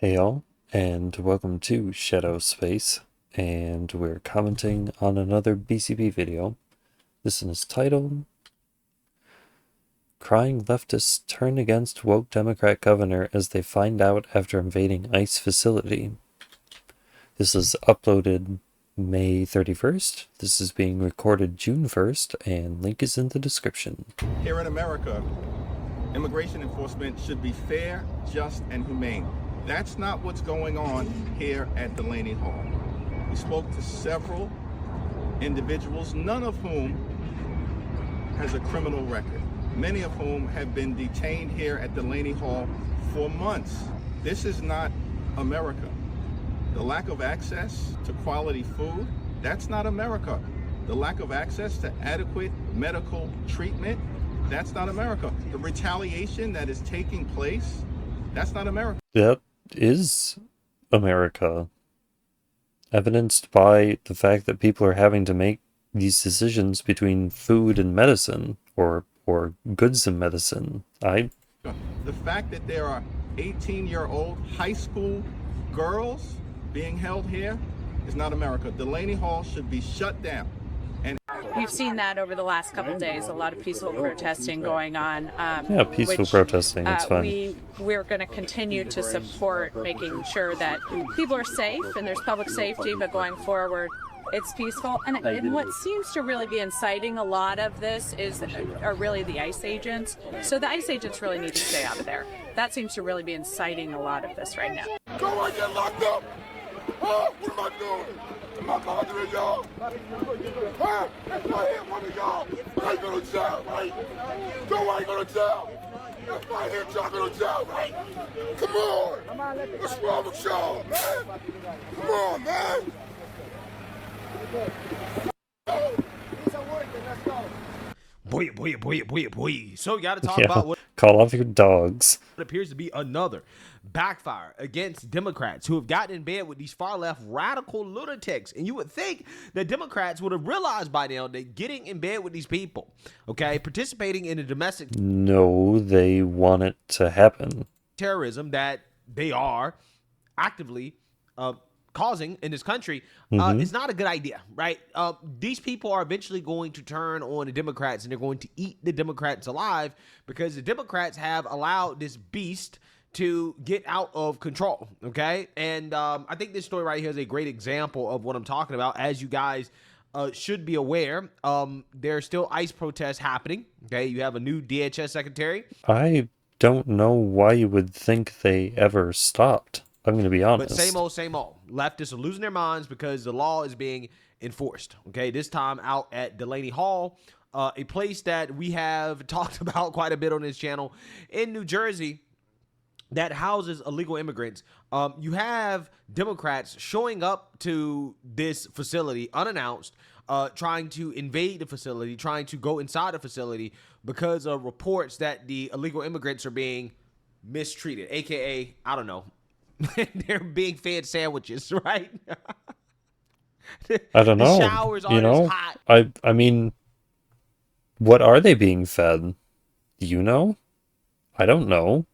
Hey all, and welcome to Shadow Space, and we're commenting on another BCB video. This one is titled, Crying Leftists Turn Against Woke Democrat Governor as They Find Out After Invading ICE Facility. This is uploaded May 31st. This is being recorded June 1st, and link is in the description. Here in America, immigration enforcement should be fair, just, and humane. That's not what's going on here at Delaney Hall. We spoke to several individuals, none of whom has a criminal record, many of whom have been detained here at Delaney Hall for months. This is not America. The lack of access to quality food, that's not America. The lack of access to adequate medical treatment, that's not America. The retaliation that is taking place, that's not America. That is America, evidenced by the fact that people are having to make these decisions between food and medicine, or goods and medicine. The fact that there are 18-year-old high school girls being held here is not America. Delaney Hall should be shut down. We've seen that over the last couple of days, a lot of peaceful protesting going on. Yeah, peaceful protesting, it's fine. We're going to continue to support making sure that people are safe and there's public safety, but going forward, it's peaceful. And what seems to really be inciting a lot of this are really the ICE agents. So the ICE agents really need to stay out of there. That seems to really be inciting a lot of this right now. Go and get locked up! Huh? What am I doing? Am I bothering y'all? Huh? If I hit one of y'all, I ain't gonna jail, right? No, I ain't gonna jail. If I hit y'all, gonna jail, right? Come on! What's wrong with y'all, man? Come on, man! Boy. So you got to talk Yeah, about what call off your dogs. appears to be another backfire against Democrats who have gotten in bed with these far left radical lunatics. And you would think that Democrats would have realized by now that getting in bed with these people, okay, participating in a domestic No, they want it to happen. terrorism that they are actively causing in this country is not a good idea, right? These people are eventually going to turn on the Democrats and they're going to eat the Democrats alive because the Democrats have allowed this beast to get out of control, okay? And I think this story right here is a great example of what I'm talking about. As you guys should be aware, there are still ICE protests happening, okay? You have a new DHS secretary. I don't know why you would think they ever stopped. I'm going to be honest. But same old. Leftists are losing their minds because the law is being enforced. Okay, this time out at Delaney Hall, a place that we have talked about quite a bit on this channel in New Jersey that houses illegal immigrants. You have Democrats showing up to this facility unannounced, trying to invade the facility, trying to go inside the facility because of reports that the illegal immigrants are being mistreated, aka, I don't know, they're being fed sandwiches, right? I don't know. The showers aren't as hot. I mean, what are they being fed? Do you know? I don't know.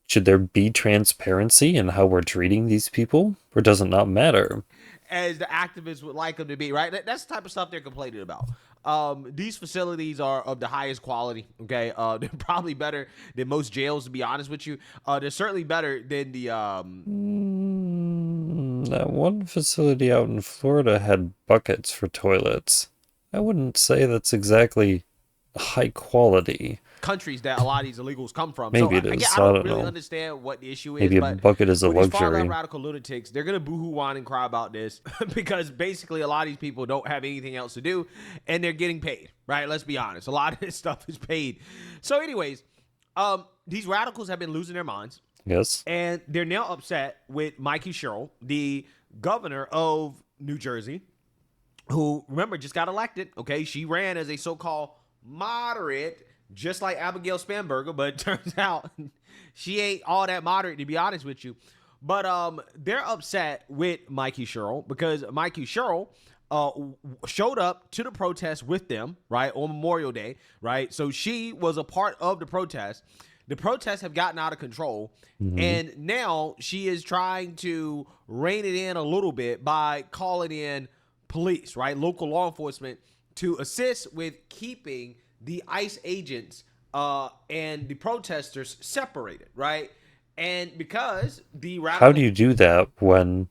Should there be transparency in how we're treating these people? Or does it not matter? As the activists would like them to be, right? That's the type of stuff they're complaining about. These facilities are of the highest quality, okay? They're probably better than most jails, to be honest with you. They're certainly better than the... That one facility out in Florida had buckets for toilets. I wouldn't say that's exactly high quality. countries that a lot of these illegals come from. Maybe so it is. I don't I don't really know. understand what the issue is. Maybe a but bucket is a with these far luxury. left radical lunatics, they're gonna boohoo, whine, and cry about this because basically a lot of these people don't have anything else to do, and they're getting paid. Right? Let's be honest. A lot of this stuff is paid. So, anyways, these radicals have been losing their minds. Yes. And they're now upset with Mikey Sherrill, the governor of New Jersey, who, remember, just got elected. Okay, she ran as a so-called moderate, just like Abigail Spanberger, but it turns out she ain't all that moderate, to be honest with you. But they're upset with Mikey Sherrill because Mikey Sherrill showed up to the protest with them, right, on Memorial Day, right? So she was a part of the protest. The protests have gotten out of control, and now she is trying to rein it in a little bit by calling in police, right? Local law enforcement to assist with keeping the ICE agents and the protesters separated, right? And because the radical... How do you do that when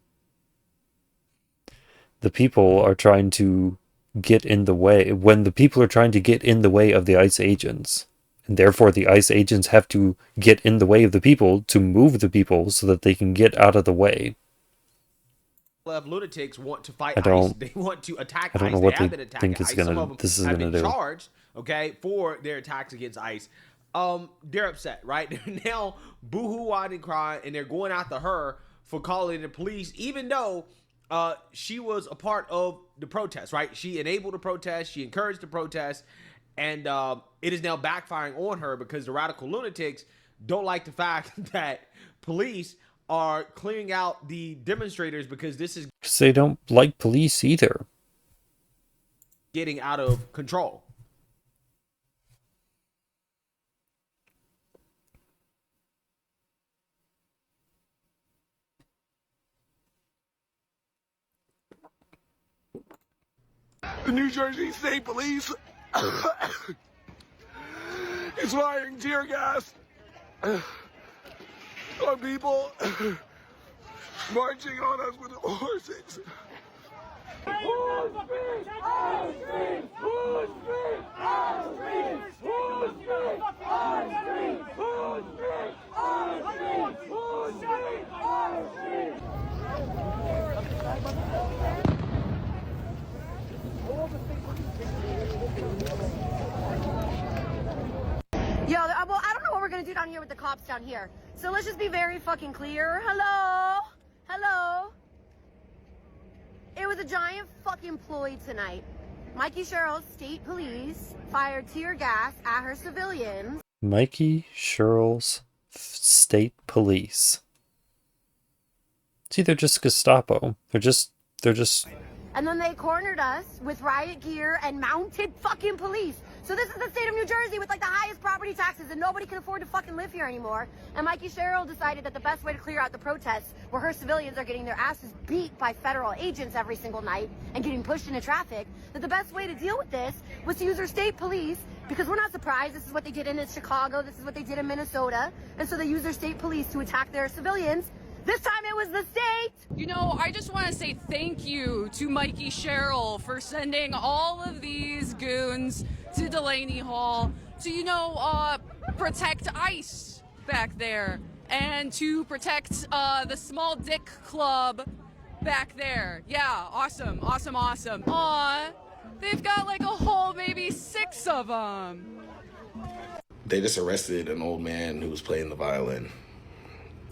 the people are trying to get in the way, when the people are trying to get in the way of the ICE agents? And therefore the ICE agents have to get in the way of the people to move the people so that they can get out of the way. Lunatics want to fight I ICE. don't- They want to attack I don't ICE. know They what have they been attacking think it's ICE. gonna- Some of them this is have gonna been do. charged, okay, for their attacks against ICE. They're upset, right? They're now boo-hoo-wide and crying, and they're going after her for calling the police, even though she was a part of the protest, right? She enabled the protest, she encouraged the protest, and it is now backfiring on her because the radical lunatics don't like the fact that police are clearing out the demonstrators because this is Because they don't like police either. getting out of control. The New Jersey State Police is firing tear gas on people marching on us with horses. Yo, well, I don't know what we're gonna do down here with the cops down here. So let's just be very fucking clear. Hello? Hello? It was a giant fucking ploy tonight. Mikey Sherrill's state police fired tear gas at her civilians. Mikey Sherrill's state police. See, they're just Gestapo. They're just And then they cornered us with riot gear and mounted fucking police. So this is the state of New Jersey with like the highest property taxes, and nobody can afford to fucking live here anymore. And Mikey Sherrill decided that the best way to clear out the protests, where her civilians are getting their asses beat by federal agents every single night and getting pushed into traffic, that the best way to deal with this was to use her state police, because we're not surprised. This is what they did in Chicago. This is what they did in Minnesota. And so they used their state police to attack their civilians. This time it was the state. You know, I just want to say thank you to Mikey Sherrill for sending all of these goons to Delaney Hall to, you know, protect ICE back there and to protect the Small Dick Club back there. Yeah, awesome, awesome, awesome. Aw, they've got like a whole maybe 6 of them. They just arrested an old man who was playing the violin.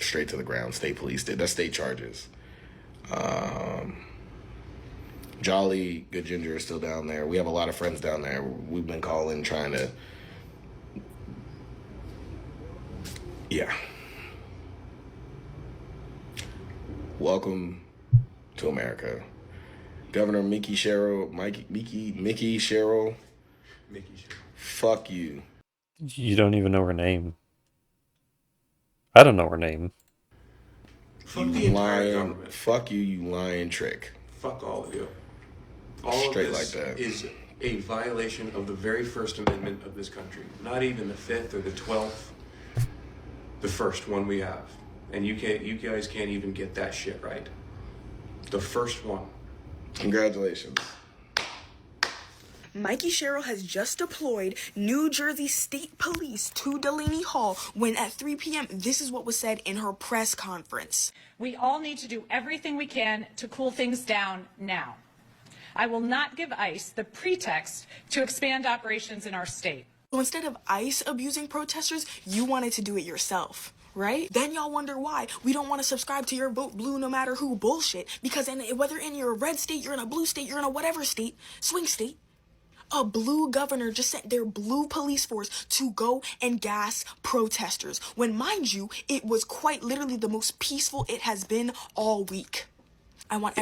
Straight to the ground. State police did. That's state charges. Jolly, Good Ginger is still down there. We have a lot of friends down there. We've been calling, trying to... Yeah. Welcome to America. Governor Mickey Sherrill, Mickey Sherrill. Fuck you. You don't even know her name. I don't know her name. Fuck the entire Lying. government. Fuck you, you lying trick. Fuck all of you. All Straight of this like that. is a violation of the very First Amendment of this country. Not even the 5th or the 12th. The first one we have. And you guys can't even get that shit right. The first one. Congratulations. Mikey Sherrill has just deployed New Jersey State Police to Delaney Hall when at 3 p.m. this is what was said in her press conference. We all need to do everything we can to cool things down now. I will not give ICE the pretext to expand operations in our state. So instead of ICE abusing protesters, you wanted to do it yourself, right? Then y'all wonder why we don't want to subscribe to your vote blue no matter who bullshit. Because whether in your red state, you're in a blue state, you're in a whatever state, swing state, a blue governor just sent their blue police force to go and gas protesters. When, mind you, it was quite literally the most peaceful it has been all week. I want...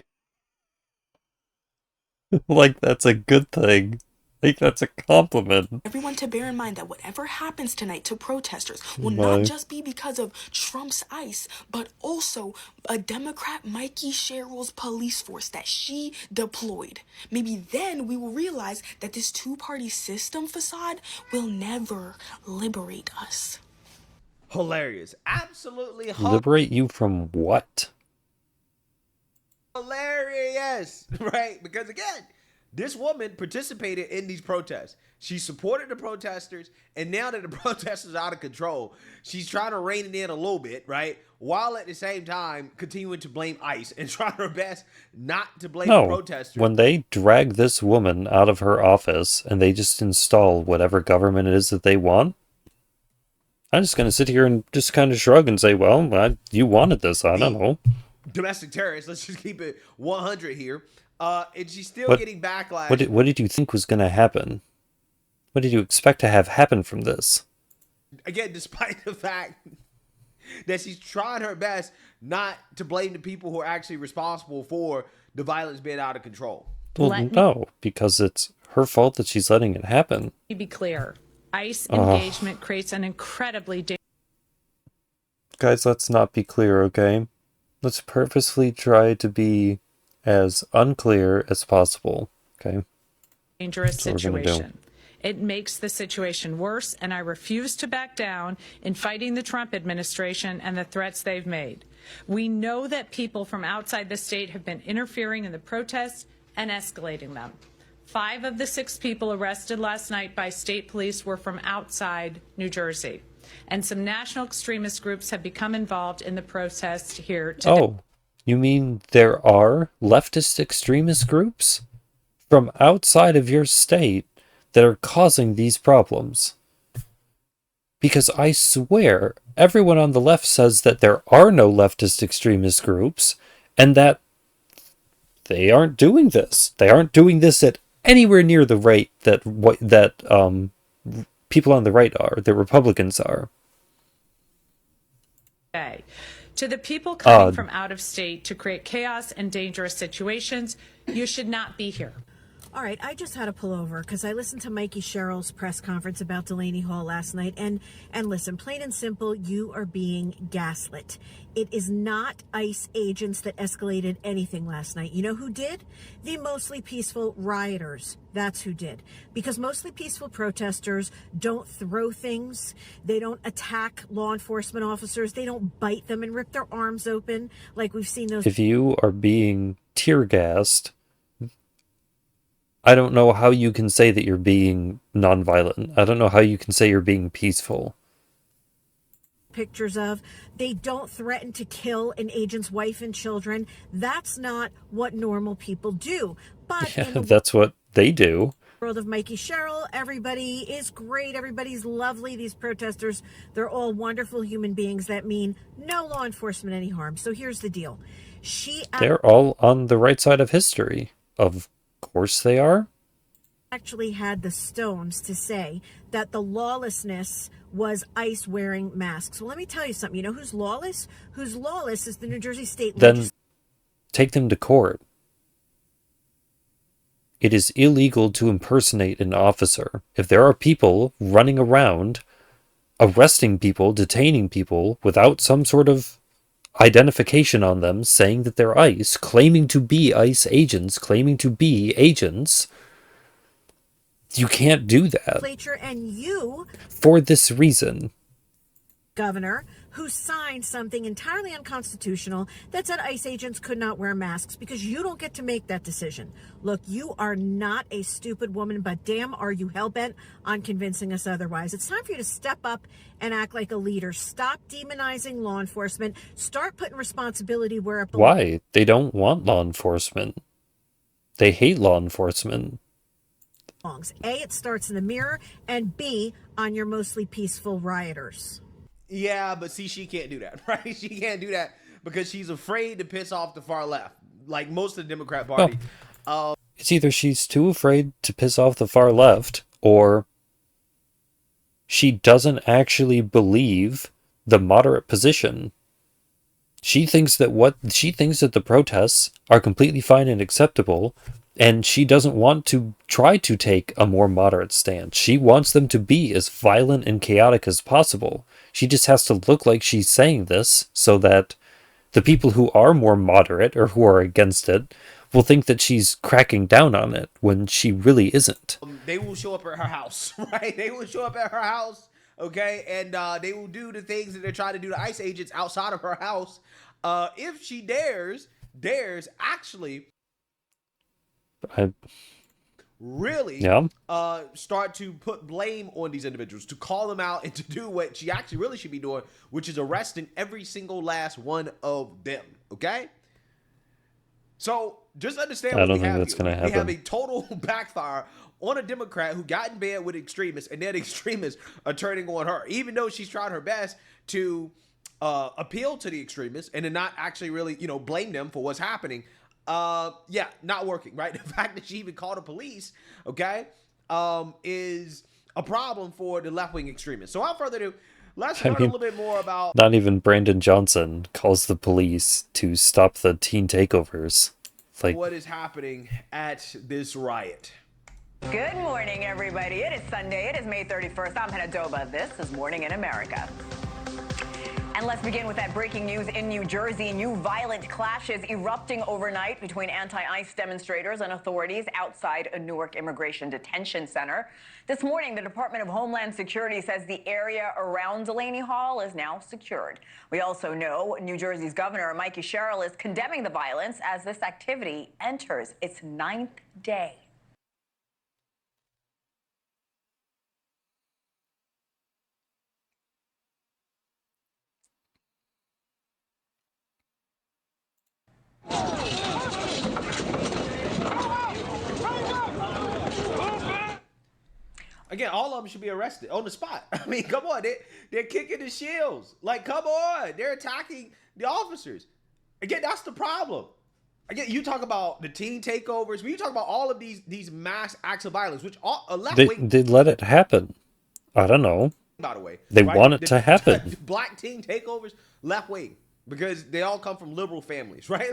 Like, that's a good thing. Like, that's a compliment. Everyone to bear in mind that whatever happens tonight to protesters will Why? not just be because of Trump's ICE, but also a Democrat Mikey Sherrill's police force that she deployed. Maybe then we will realize that this two-party system facade will never liberate us. Hilarious. Absolutely Liberate you from what? hilarious. Right? Because again, this woman participated in these protests. She supported the protesters, and now that the protesters are out of control, she's trying to rein it in a little bit, right? While at the same time continuing to blame ICE and trying her best not to blame the No, protesters. when they drag this woman out of her office and they just install whatever government it is that they want, I'm just going to sit here and just kind of shrug and say, well, you wanted this, I don't know. Domestic terrorists, let's just keep it 100 here. And she's still getting backlash. What did you think was going to happen? What did you expect to have happen from this? Again, despite the fact that she's trying her best not to blame the people who are actually responsible for the violence being out of control. Well, no, because it's her fault that she's letting it happen. Let me be clear. ICE engagement creates an incredibly dangerous... Guys, let's not be clear, okay? Let's purposefully try to be as unclear as possible, okay? dangerous That's what we're gonna do. situation. It makes the situation worse, and I refuse to back down in fighting the Trump administration and the threats they've made. We know that people from outside the state have been interfering in the protests and escalating them. 5 of the 6 people arrested last night by state police were from outside New Jersey. And some national extremist groups have become involved in the protests here today. Oh, you mean there are leftist extremist groups from outside of your state that are causing these problems? Because I swear everyone on the left says that there are no leftist extremist groups and that they aren't doing this. They aren't doing this at anywhere near the rate that people on the right are, that Republicans are. To the people coming from out of state to create chaos and dangerous situations, you should not be here. All right, I just had to pull over because I listened to Mikey Sherrill's press conference about Delaney Hall last night. And listen, plain and simple, you are being gaslit. It is not ICE agents that escalated anything last night. You know who did? The mostly peaceful rioters. That's who did. Because mostly peaceful protesters don't throw things. They don't attack law enforcement officers. They don't bite them and rip their arms open like we've seen those. If you are being tear gassed, I don't know how you can say that you're being nonviolent. I don't know how you can say you're being peaceful. Pictures of, they don't threaten to kill an agent's wife and children. That's not what normal people do. But Yeah, that's what they do. World of Mikey Sherrill, everybody is great. Everybody's lovely. These protesters, they're all wonderful human beings that mean no law enforcement any harm. So here's the deal. They're all on the right side of history. Of course they are. Actually had the stones to say that the lawlessness was ICE wearing masks. Well, let me tell you something. You know who's lawless? Who's lawless is the New Jersey State Then take them to court. It is illegal to impersonate an officer. If there are people running around, arresting people, detaining people without some sort of identification on them, saying that they're ICE, claiming to be ICE agents, claiming to be agents, you can't do that. And you, for this reason, Governor, who signed something entirely unconstitutional that said ICE agents could not wear masks because you don't get to make that decision. Look, you are not a stupid woman, but damn, are you hell-bent on convincing us otherwise. It's time for you to step up and act like a leader. Stop demonizing law enforcement. Start putting responsibility where it belongs. Why? They don't want law enforcement. They hate law enforcement. A, it starts in the mirror, and B, on your mostly peaceful rioters. Yeah, but see, she can't do that, right? She can't do that because she's afraid to piss off the far left, like most of the Democrat Party. It's either she's too afraid to piss off the far left, or she doesn't actually believe the moderate position. She thinks that the protests are completely fine and acceptable, And she doesn't want to try to take a more moderate stance. She wants them to be as violent and chaotic as possible. She just has to look like she's saying this so that the people who are more moderate or who are against it will think that she's cracking down on it when she really isn't. They will show up at her house, right? They will show up at her house, okay? And they will do the things that they're trying to do to ICE agents outside of her house. If she dares actually really start to put blame on these individuals, to call them out and to do what she actually really should be doing, which is arresting every single last one of them, okay? So just understand I don't think that's going to happen. We have a total backfire on a Democrat who got in bed with extremists, and then extremists are turning on her, even though she's tried her best to appeal to the extremists and to not actually really, blame them for what's happening. Not working, right? The fact that she even called the police, okay, is a problem for the left-wing extremists. So without further ado, let's learn a little bit more about... Not even Brandon Johnson calls the police to stop the teen takeovers. Like, what is happening at this riot. Good morning, everybody. It is Sunday. It is May 31st. I'm Hannah Doba. This is Morning in America. And let's begin with that breaking news in New Jersey. New violent clashes erupting overnight between anti-ICE demonstrators and authorities outside a Newark immigration detention center. This morning, the Department of Homeland Security says the area around Delaney Hall is now secured. We also know New Jersey's Governor Mikey Sherrill is condemning the violence as this activity enters its 9th day. Again, all of them should be arrested on the spot. I mean, come on. They're kicking the shields. Like, come on. They're attacking the officers. Again, that's the problem. Again, you talk about the teen takeovers. When you talk about all of these mass acts of violence, which a left-wing... They let it happen. I don't know. By the way. They want it to happen. Black teen takeovers, left-wing. Because they all come from liberal families, right?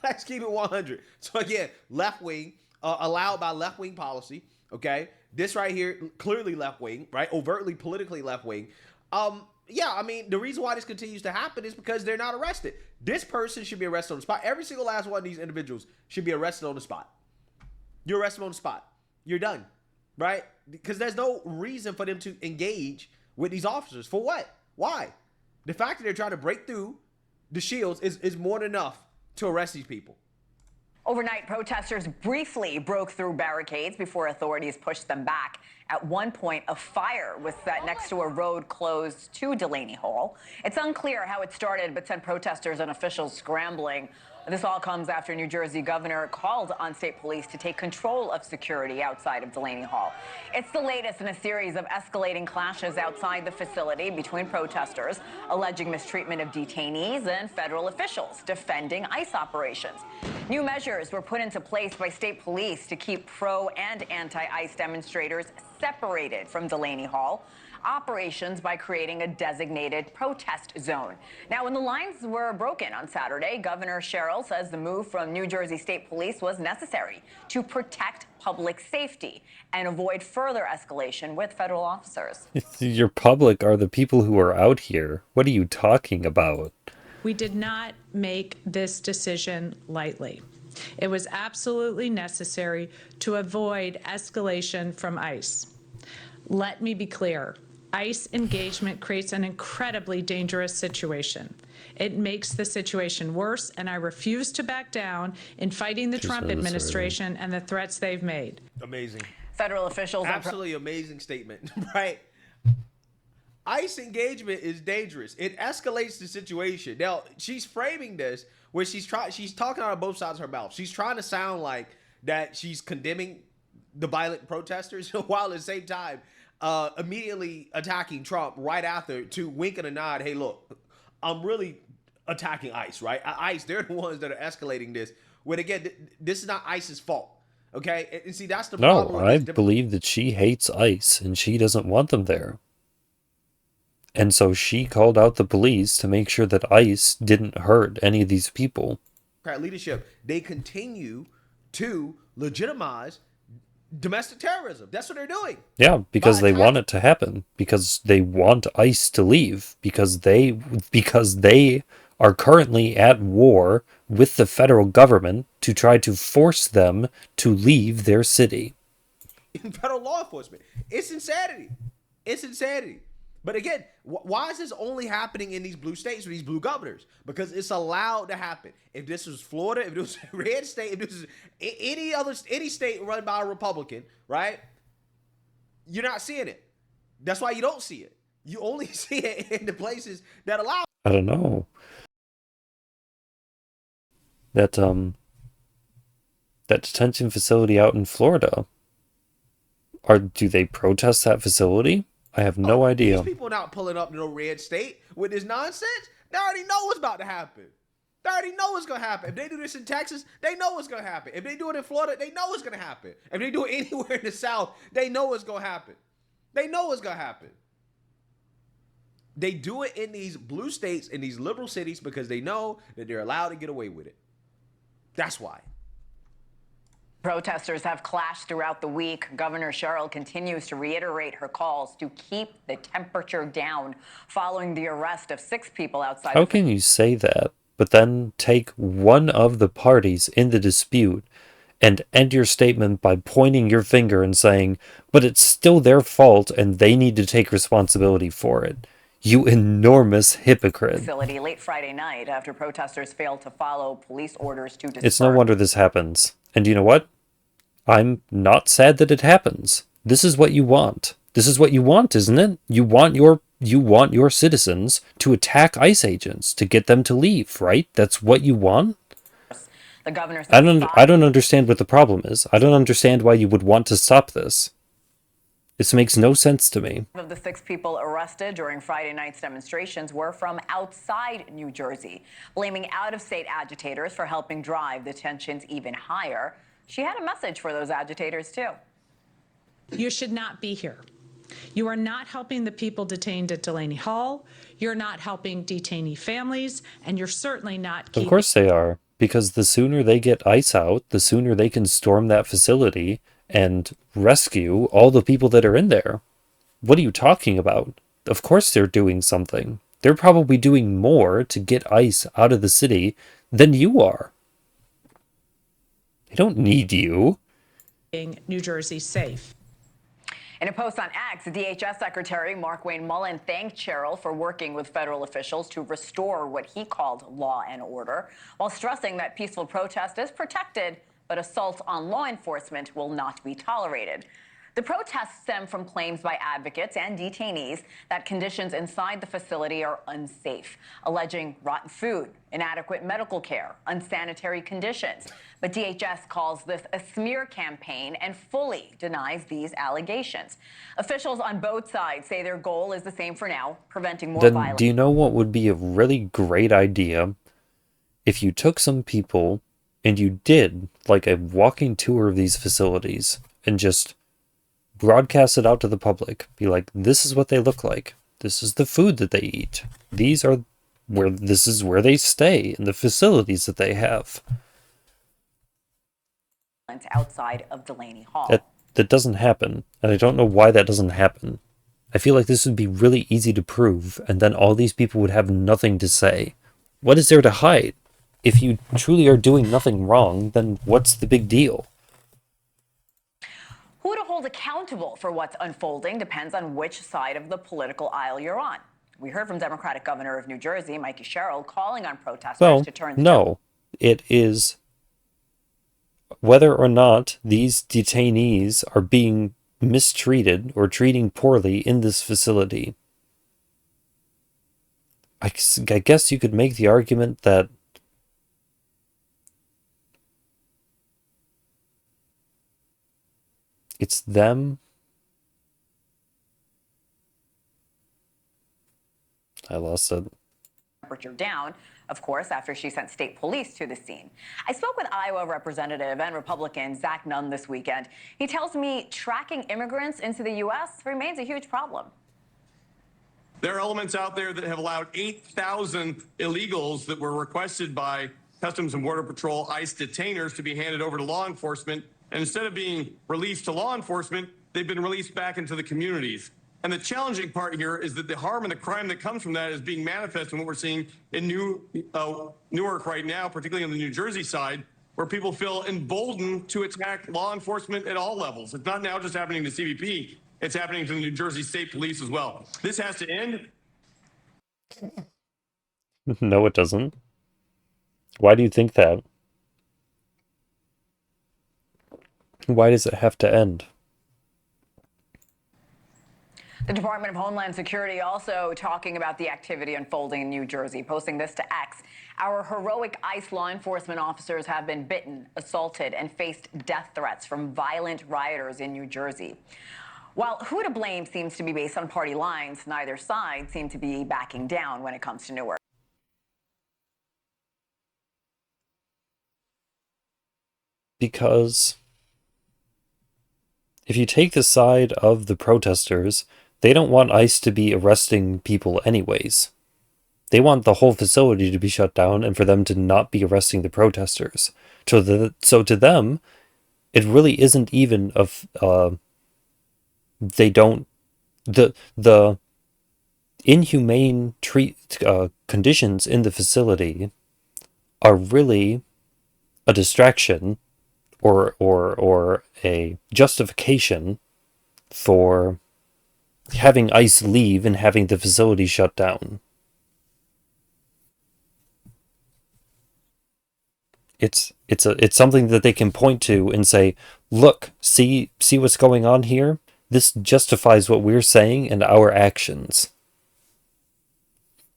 Let's keep it 100. So again, left-wing, allowed by left-wing policy, okay? This right here, clearly left-wing, right? Overtly politically left-wing. I mean, the reason why this continues to happen is because they're not arrested. This person should be arrested on the spot. Every single last one of these individuals should be arrested on the spot. You arrest them on the spot. You're done, right? Because there's no reason for them to engage with these officers. For what? Why? The fact that they're trying to break through the shields is more than enough to arrest these people. Overnight, protesters briefly broke through barricades before authorities pushed them back. At one point, a fire was set next to a road closed to Delaney Hall. It's unclear how it started, but sent protesters and officials scrambling. This all comes after New Jersey governor called on state police to take control of security outside of Delaney Hall. It's the latest in a series of escalating clashes outside the facility between protesters alleging mistreatment of detainees and federal officials defending ICE operations. New measures were put into place by state police to keep pro and anti-ICE demonstrators separated from Delaney Hall. Operations by creating a designated protest zone. Now, when the lines were broken on Saturday, Governor Sherrill says the move from New Jersey State Police was necessary to protect public safety and avoid further escalation with federal officers. Your public are the people who are out here. What are you talking about? We did not make this decision lightly. It was absolutely necessary to avoid escalation from ICE. Let me be clear. ICE engagement creates an incredibly dangerous situation. It makes the situation worse, and I refuse to back down in fighting the Trump administration and the threats they've made. Amazing. Federal officials... Absolutely amazing statement, right? ICE engagement is dangerous. It escalates the situation. Now, she's framing this where she's talking out of both sides of her mouth. She's trying to sound like that she's condemning the violent protesters while at the same time immediately attacking Trump right after to wink and a nod. Hey, look, I'm really attacking ICE, right? ICE, they're the ones that are escalating this. When again, this is not ICE's fault. Okay, and see, that's the problem. No, I believe that she hates ICE and she doesn't want them there. And so she called out the police to make sure that ICE didn't hurt any of these people. leadership, they continue to legitimize domestic terrorism. That's what they're doing. Yeah, because they want it to happen, because they want ICE to leave, because they are currently at war with the federal government to try to force them to leave their city. In federal law enforcement. It's insanity. It's insanity. But again, why is this only happening in these blue states with these blue governors? Because it's allowed to happen. If this was Florida, if it was a red state, if this is any state run by a Republican, right? You're not seeing it. That's why you don't see it. You only see it in the places that allow. I don't know. That detention facility out in Florida. Do they protest that facility? I have no idea. These people not pulling up to no red state with this nonsense. They already know what's about to happen. They already know what's going to happen. If they do this in Texas, they know what's going to happen. If they do it in Florida, they know what's going to happen. If they do it anywhere in the South, they know what's going to happen. They know what's going to happen. They do it in these blue states, in these liberal cities, because they know that they're allowed to get away with it. That's why. Protesters have clashed throughout the week. Governor Sherrill continues to reiterate her calls to keep the temperature down following the arrest of 6 people outside. How can you say that, but then take one of the parties in the dispute and end your statement by pointing your finger and saying, but it's still their fault and they need to take responsibility for it? You enormous hypocrite. Facility late Friday night after protesters failed to follow police orders to disperse. It's no wonder this happens. And you know what? I'm not sad that it happens. This is what you want. This is what you want, isn't it? You want your citizens to attack ICE agents to get them to leave, right? That's what you want? The governor I don't understand what the problem is. I don't understand why you would want to stop this. This makes no sense to me. Of the 6 people arrested during Friday night's demonstrations were from outside New Jersey, blaming out-of-state agitators for helping drive the tensions even higher. She had a message for those agitators, too. You should not be here. You are not helping the people detained at Delaney Hall. You're not helping detainee families, and you're certainly not keeping... Of course they are, because the sooner they get ICE out, the sooner they can storm that facility and rescue all the people that are in there. What are you talking about? Of course they're doing something. They're probably doing more to get ICE out of the city than you are. They don't need you. New Jersey safe. In a post on X, DHS Secretary Mark Wayne Mullen thanked Sherrill for working with federal officials to restore what he called law and order, while stressing that peaceful protest is protected, but assault on law enforcement will not be tolerated. The protests stem from claims by advocates and detainees that conditions inside the facility are unsafe, alleging rotten food, inadequate medical care, unsanitary conditions. But DHS calls this a smear campaign and fully denies these allegations. Officials on both sides say their goal is the same for now, preventing more violence. Then do you know what would be a really great idea? If you took some people and you did like a walking tour of these facilities and just broadcast it out to the public. Be like, this is what they look like. This is the food that they eat. This is where they stay in the facilities that they have. Outside of Delaney Hall. That doesn't happen. And I don't know why that doesn't happen. I feel like this would be really easy to prove, and then all these people would have nothing to say. What is there to hide? If you truly are doing nothing wrong, then what's the big deal? Who to hold accountable for what's unfolding depends on which side of the political aisle you're on. We heard from Democratic Governor of New Jersey, Mikey Sherrill, calling on protesters to turn... No. It is whether or not these detainees are being mistreated or treating poorly in this facility. I guess you could make the argument that it's them. I lost it. Temperature down, of course, after she sent state police to the scene. I spoke with Iowa Representative and Republican Zach Nunn this weekend. He tells me tracking immigrants into the U.S. remains a huge problem. There are elements out there that have allowed 8,000 illegals that were requested by Customs and Border Patrol ICE detainers to be handed over to law enforcement. And instead of being released to law enforcement, they've been released back into the communities. And the challenging part here is that the harm and the crime that comes from that is being manifest in what we're seeing in Newark right now, particularly on the New Jersey side, where people feel emboldened to attack law enforcement at all levels. It's not now just happening to CBP, it's happening to the New Jersey State Police as well. This has to end. No, it doesn't. Why do you think that? Why does it have to end? The Department of Homeland Security also talking about the activity unfolding in New Jersey, posting this to X. Our heroic ICE law enforcement officers have been bitten, assaulted, and faced death threats from violent rioters in New Jersey. While who to blame seems to be based on party lines, neither side seem to be backing down when it comes to Newark. Because if you take the side of the protesters, they don't want ICE to be arresting people anyways. They want the whole facility to be shut down and for them to not be arresting the protesters. So to them, it really isn't even they don't, the inhumane conditions in the facility are really a distraction or a justification for having ICE leave and having the facility shut down. It's something that they can point to and say, look, see what's going on here? This justifies what we're saying and our actions.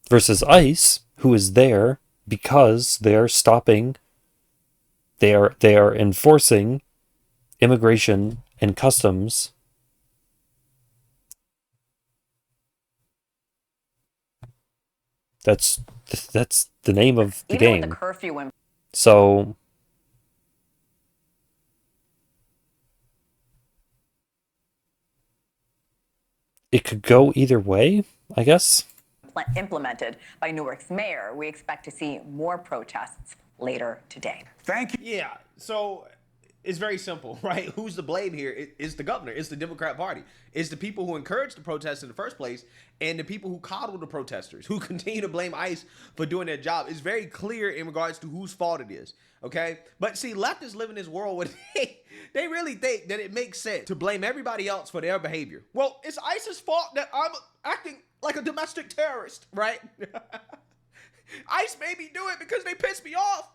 Versus ICE, who is there because they're stopping, they are enforcing immigration and customs. That's the name of the game. With the curfew So it could go either way, I guess. implemented by Newark's mayor, we expect to see more protests later today. Thank you. Yeah, so it's very simple, right? Who's to blame here? It's the governor. It's the Democrat Party. It's the people who encouraged the protests in the first place and the people who coddled the protesters, who continue to blame ICE for doing their job. It's very clear in regards to whose fault it is, okay? But see, leftists live in this world where they really think that it makes sense to blame everybody else for their behavior. Well, it's ICE's fault that I'm acting like a domestic terrorist, right? ICE made me do it because they pissed me off.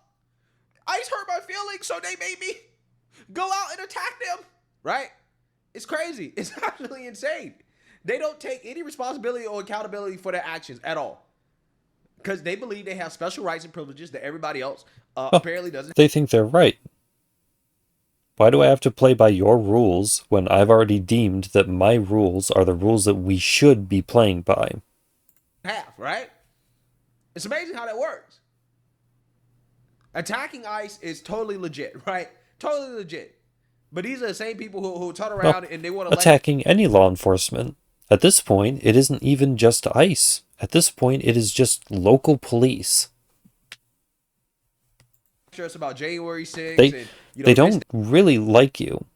ICE hurt my feelings, so they made me go out and attack them, right? It's crazy. It's absolutely insane. They don't take any responsibility or accountability for their actions at all because they believe they have special rights and privileges that everybody else apparently doesn't. They think they're right. Why do I have to play by your rules when I've already deemed that my rules are the rules that we should be playing by? Right? It's amazing how that works. Attacking ICE is totally legit, right? Totally legit. But these are the same people who turn around and they want to attacking any law enforcement. At this point, it isn't even just ICE. At this point, it is just local police. Us about January 6th. They don't really like you.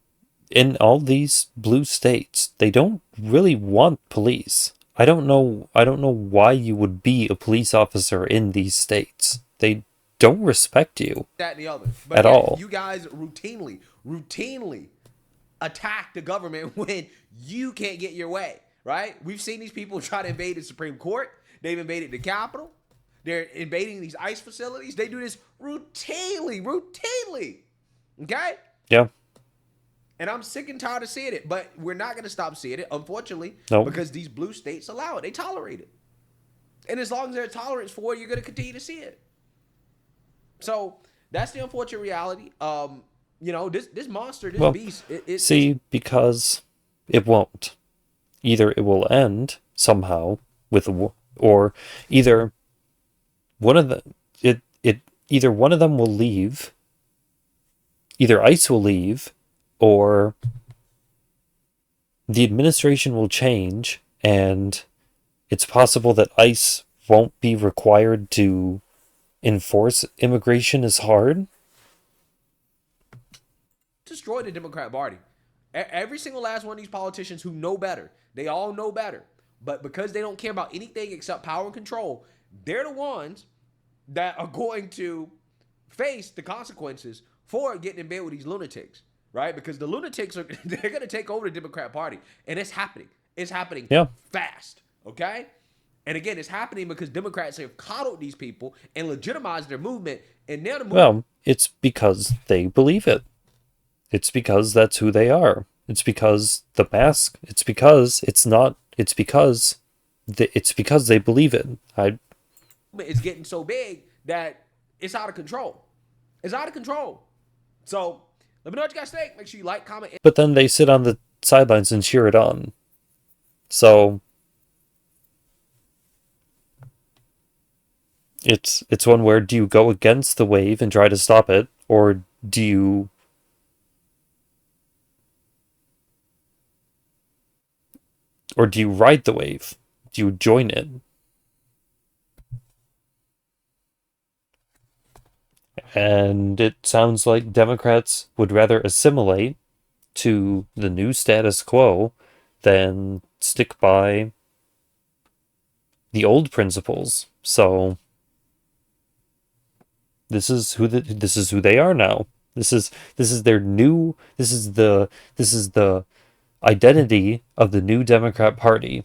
In all these blue states, they don't really want police. I don't know why you would be a police officer in these states. They don't respect you that and the other. But at all. You guys routinely attack the government when you can't get your way, right? We've seen these people try to invade the Supreme Court. They've invaded the Capitol. They're invading these ICE facilities. They do this routinely. Okay? Yeah. And I'm sick and tired of seeing it, but we're not going to stop seeing it, unfortunately, because these blue states allow it. They tolerate it. And as long as there's tolerance for it, you're going to continue to see it. So that's the unfortunate reality. This monster, this beast. Because it won't. Either it will end somehow with a war, or either one of them will leave. Either ICE will leave, or the administration will change, and it's possible that ICE won't be required to enforce immigration is hard? Destroy the Democrat Party. Every single last one of these politicians who know better, they all know better. But because they don't care about anything except power and control, they're the ones that are going to face the consequences for getting in bed with these lunatics, right? Because the lunatics they're going to take over the Democrat Party, and it's happening. It's happening fast, okay? And again, it's happening because Democrats have coddled these people and legitimized their movement, and now the movement. Well, it's because they believe it. It's because that's who they are. It's because the mask. It's because it's not. It's because they believe it. It's getting so big that it's out of control. It's out of control. So let me know what you guys think. Make sure you like, comment. But then they sit on the sidelines and cheer it on. So it's one where, do you go against the wave and try to stop it, or do you ride the wave? Do you join it? And it sounds like Democrats would rather assimilate to the new status quo than stick by the old principles. So this is who they are now. This is their new. This is the identity of the new Democrat Party.